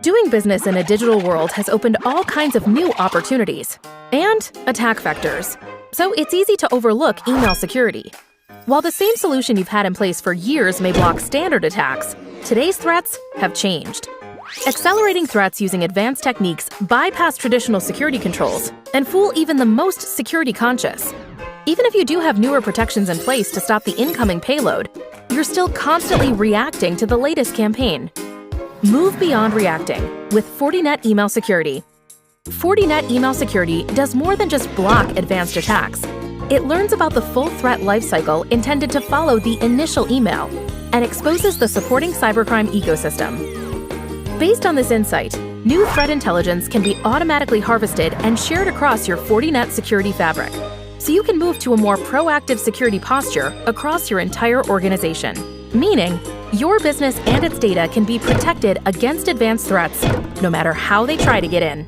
Doing business in a digital world has opened all kinds of new opportunities and attack vectors, so it's easy to overlook email security. While the same solution you've had in place for years may block standard attacks, today's threats have changed. Accelerating threats using advanced techniques bypass traditional security controls and fool even the most security conscious. Even if you do have newer protections in place to stop the incoming payload, you're still constantly reacting to the latest campaign. Move beyond reacting with Fortinet Email Security. Fortinet Email Security does more than just block advanced attacks. It learns about the full threat lifecycle intended to follow the initial email and exposes the supporting cybercrime ecosystem. Based on this insight, new threat intelligence can be automatically harvested and shared across your Fortinet security fabric, so you can move to a more proactive security posture across your entire organization. Meaning, your business and its data can be protected against advanced threats, no matter how they try to get in.